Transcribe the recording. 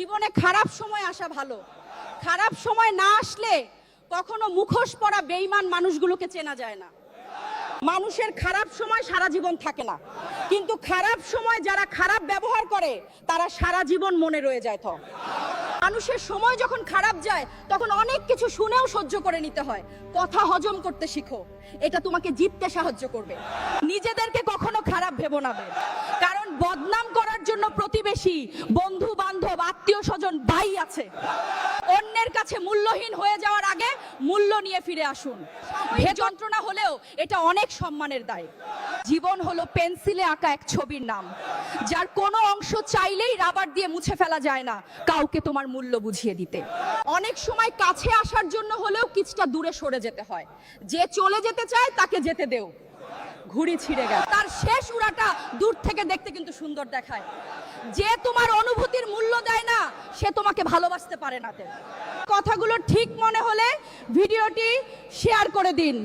জীবনে খারাপ সময় আসা ভালো, খারাপ সময় না আসলে কখনো মুখোশ পরা বেঈমান মানুষগুলোকে চেনা যায় না। মানুষের খারাপ সময় সারা জীবন থাকে না, কিন্তু খারাপ সময় যারা খারাপ ব্যবহার করে তারা সারা জীবন মনে রয়ে যায়। তো মানুষের সময় যখন খারাপ যায় তখন অনেক কিছু শুনেও সহ্য করে নিতে হয়। কথা হজম করতে শিখো, এটা তোমাকে জিততে সাহায্য করবে। নিজেদেরকে কখনো খারাপ ভেবো না, কারণ বদনাম করার জন্য প্রতিবেশী, বন্ধু বান্ধব, আত্মীয় স্বজন, ভাই আছে। অন্যের কাছে মূল্যহীন হয়ে যাওয়ার আগে মূল্য নিয়ে ফিরে আসুন। হে যন্ত্রণা হলেও এটা অনেক সম্মানের দায়। জীবন হলো পেন্সিলে আঁকা এক ছবির নাম, যার কোনো অংশ চাইলেই রাবার দিয়ে মুছে ফেলা যায় না কাউকে তোমার মূল্য বুঝিয়ে দিতে। অনেক সময় কাছে আসার জন্য হলেও কিছুটা দূরে সরে যেতে হয়। যে চলে যেতে চায় তাকে যেতে দেও। ঘুড়ি ছিঁড়ে গেল, তার শেষ উড়াটা দূর থেকে দেখতে কিন্তু সুন্দর দেখায়। যে তোমার অনুভূতির মূল্য দেয় না সে তোমাকে ভালোবাসতে পারে না। কথাগুলো ঠিক মনে হলে ভিডিওটি শেয়ার করে দিন।